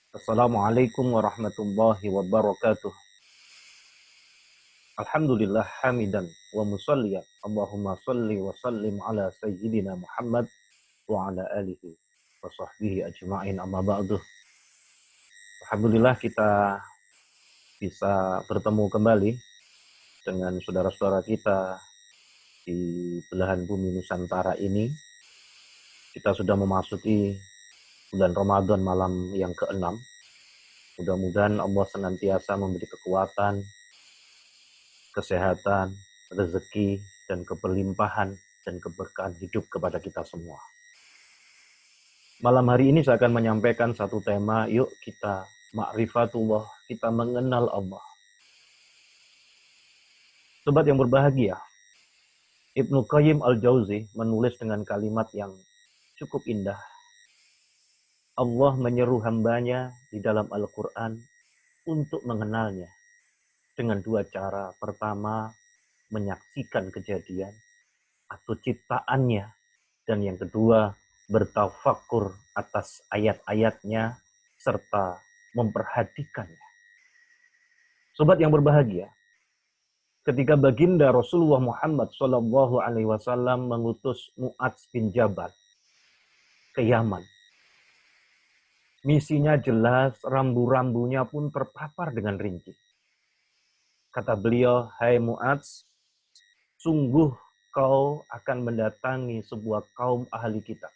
Assalamualaikum warahmatullahi wabarakatuh. Alhamdulillah hamidan wa musalliyan. Allahumma salli wa sallim ala sayyidina Muhammad wa ala alihi wa sahbihi ajma'in amma ba'du. Alhamdulillah kita bisa bertemu kembali dengan saudara-saudara kita di belahan bumi Nusantara ini. Kita sudah memasuki bulan Ramadan malam yang ke-6. Mudah-mudahan Allah senantiasa memberi kekuatan, kesehatan, rezeki, dan keberlimpahan dan keberkahan hidup kepada kita semua. Malam hari ini saya akan menyampaikan satu tema, yuk kita ma'rifatullah, kita mengenal Allah. Sobat yang berbahagia, Ibnu Qayyim al-Jauzi menulis dengan kalimat yang cukup indah. Allah menyeru hambanya di dalam Al-Quran untuk mengenalnya dengan dua cara. Pertama, menyaksikan kejadian atau ciptaannya. Dan yang kedua, bertafakur atas ayat-ayatnya serta memperhatikannya. Sobat yang berbahagia, ketika baginda Rasulullah Muhammad SAW mengutus Mu'adz bin Jabal ke Yaman, misinya jelas, rambu-rambunya pun terpapar dengan rinci. Kata beliau, hai Mu'adz, sungguh kau akan mendatangi sebuah kaum ahli kitab.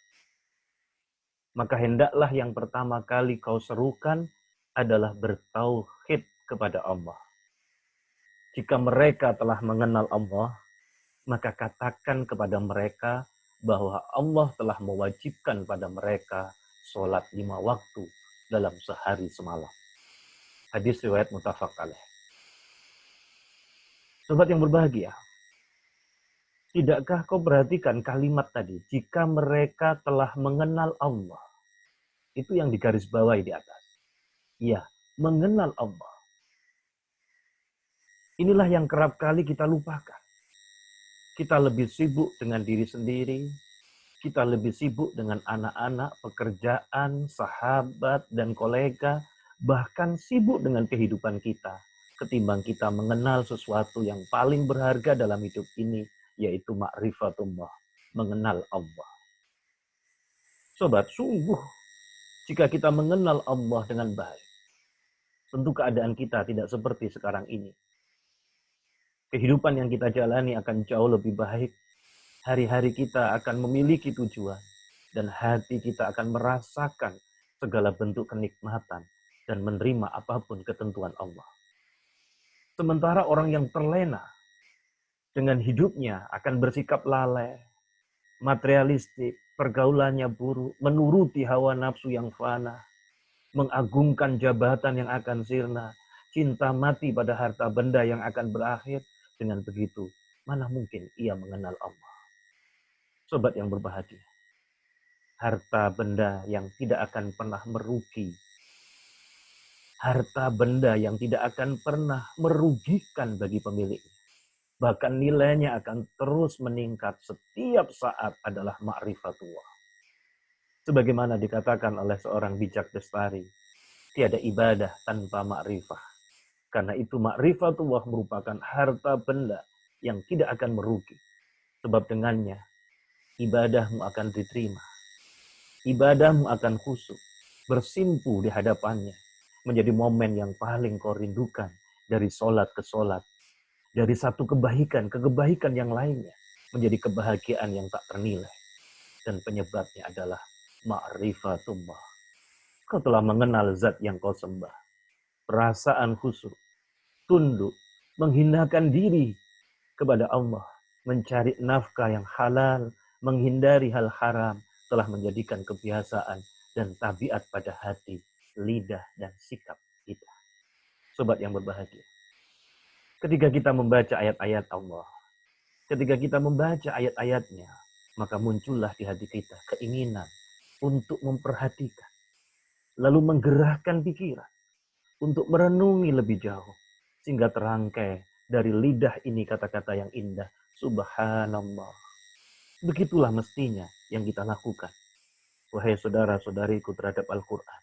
Maka hendaklah yang pertama kali kau serukan adalah bertauhid kepada Allah. Jika mereka telah mengenal Allah, maka katakan kepada mereka bahwa Allah telah mewajibkan pada mereka sholat 5 waktu dalam sehari semalam. Hadis riwayat muttafaq alaih. Sobat yang berbahagia, tidakkah kau perhatikan kalimat tadi? Jika mereka telah mengenal Allah, itu yang digarisbawahi di atas. Ya, mengenal Allah. Inilah yang kerap kali kita lupakan. Kita lebih sibuk dengan diri sendiri, kita lebih sibuk dengan anak-anak, pekerjaan, sahabat, dan kolega, bahkan sibuk dengan kehidupan kita, ketimbang kita mengenal sesuatu yang paling berharga dalam hidup ini, yaitu ma'rifatullah, mengenal Allah. Sobat, sungguh, jika kita mengenal Allah dengan baik, tentu keadaan kita tidak seperti sekarang ini. Kehidupan yang kita jalani akan jauh lebih baik. Hari-hari kita akan memiliki tujuan. Dan hati kita akan merasakan segala bentuk kenikmatan. Dan menerima apapun ketentuan Allah. Sementara orang yang terlena dengan hidupnya akan bersikap lalai, materialistik, pergaulannya buruk, menuruti hawa nafsu yang fana, mengagungkan jabatan yang akan sirna, cinta mati pada harta benda yang akan berakhir. Dengan begitu, mana mungkin ia mengenal Allah. Sobat yang berbahagia, harta benda yang tidak akan pernah merugi, harta benda yang tidak akan pernah merugikan bagi pemiliknya, bahkan nilainya akan terus meningkat setiap saat adalah ma'rifatullah. Sebagaimana dikatakan oleh seorang bijak bestari, tiada ibadah tanpa ma'rifah. Karena itu ma'rifatullah merupakan harta benda yang tidak akan merugi. Sebab dengannya ibadahmu akan diterima. Ibadahmu akan khusyuk, bersimpu di hadapannya. Menjadi momen yang paling kau rindukan dari sholat ke sholat. Dari satu kebaikan ke kebaikan yang lainnya. Menjadi kebahagiaan yang tak ternilai. Dan penyebabnya adalah ma'rifatullah. Kau telah mengenal zat yang kau sembah. Perasaan khusyuk, tunduk, menghinakan diri kepada Allah, mencari nafkah yang halal, menghindari hal haram, telah menjadikan kebiasaan dan tabiat pada hati, lidah, dan sikap kita. Sobat yang berbahagia, ketika kita membaca ayat-ayat Allah, ketika kita membaca ayat-ayatnya, maka muncullah di hati kita keinginan untuk memperhatikan, lalu menggerakkan pikiran, untuk merenungi lebih jauh, sehingga terangkai dari lidah ini kata-kata yang indah. Subhanallah. Begitulah mestinya yang kita lakukan. Wahai saudara-saudariku terhadap Al-Quran.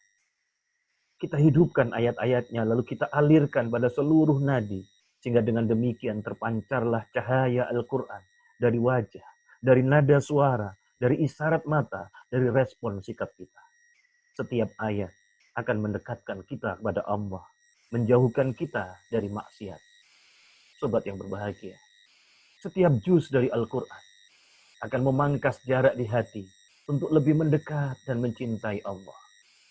Kita hidupkan ayat-ayatnya, lalu kita alirkan pada seluruh nadi. Sehingga dengan demikian terpancarlah cahaya Al-Quran dari wajah, dari nada suara, dari isyarat mata, dari respon sikap kita. Setiap ayat akan mendekatkan kita kepada Allah, menjauhkan kita dari maksiat. Sobat yang berbahagia, setiap juz dari Al-Quran akan memangkas jarak di hati untuk lebih mendekat dan mencintai Allah.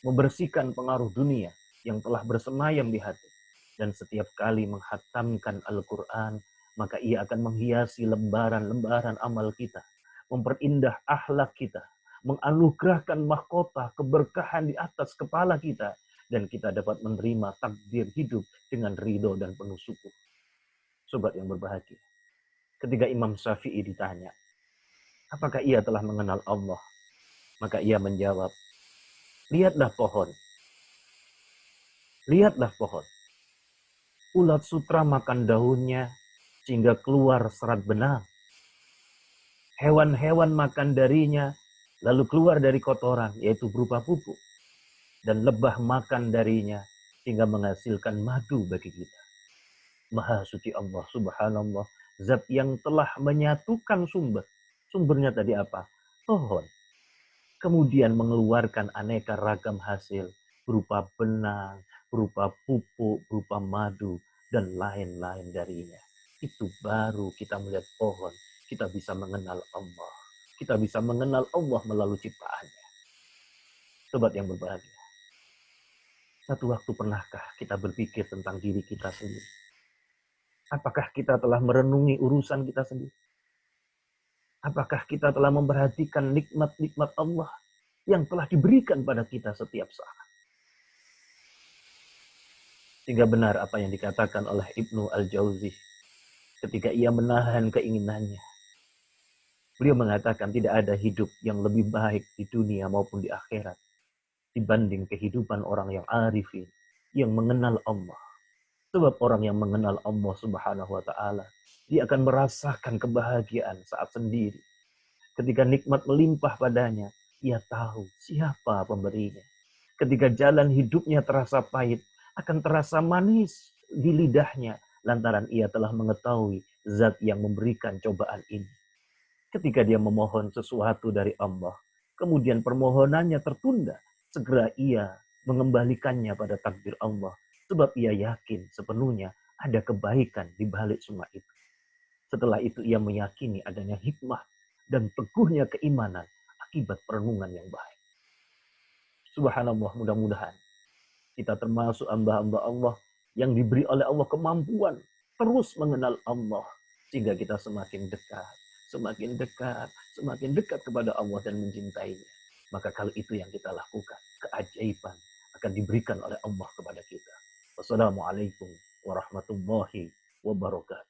Membersihkan pengaruh dunia yang telah bersemayam di hati. Dan setiap kali menghatamkan Al-Quran, maka ia akan menghiasi lembaran-lembaran amal kita. Memperindah akhlak kita. Menganugerahkan mahkota keberkahan di atas kepala kita. Dan kita dapat menerima takdir hidup dengan ridho dan penuh syukur. Sobat yang berbahagia. Ketika Imam Syafi'i ditanya, apakah ia telah mengenal Allah? Maka ia menjawab, lihatlah pohon. Lihatlah pohon. Ulat sutra makan daunnya sehingga keluar serat benang. Hewan-hewan makan darinya lalu keluar dari kotoran, yaitu berupa pupuk. Dan lebah makan darinya sehingga menghasilkan madu bagi kita. Maha suci Allah subhanallah, zat yang telah menyatukan sumber. Sumbernya tadi apa? Pohon. Kemudian mengeluarkan aneka ragam hasil berupa benang, berupa pupuk, berupa madu, dan lain-lain darinya. Itu baru kita melihat pohon, kita bisa mengenal Allah. Kita bisa mengenal Allah melalui ciptaannya. Sobat yang berbahagia, satu waktu pernahkah kita berpikir tentang diri kita sendiri? Apakah kita telah merenungi urusan kita sendiri? Apakah kita telah memperhatikan nikmat-nikmat Allah yang telah diberikan pada kita setiap saat? Sehingga benar apa yang dikatakan oleh Ibnu Al-Jauzi ketika ia menahan keinginannya. Beliau mengatakan tidak ada hidup yang lebih baik di dunia maupun di akhirat dibanding kehidupan orang yang arifin, yang mengenal Allah. Sebab orang yang mengenal Allah Subhanahu wa taala, dia akan merasakan kebahagiaan saat sendiri. Ketika nikmat melimpah padanya, ia tahu siapa pemberinya. Ketika jalan hidupnya terasa pahit, akan terasa manis di lidahnya lantaran ia telah mengetahui zat yang memberikan cobaan ini. Ketika dia memohon sesuatu dari Allah, kemudian permohonannya tertunda, segera ia mengembalikannya pada takdir Allah. Sebab ia yakin sepenuhnya ada kebaikan di balik semua itu. Setelah itu ia meyakini adanya hikmah dan teguhnya keimanan akibat perenungan yang baik. Subhanallah, mudah-mudahan kita termasuk hamba-hamba Allah yang diberi oleh Allah kemampuan terus mengenal Allah. Sehingga kita semakin dekat, semakin dekat, semakin dekat kepada Allah dan mencintainya. Maka kalau itu yang kita lakukan, keajaiban akan diberikan oleh Allah kepada kita. Wassalamualaikum warahmatullahi wabarakatuh.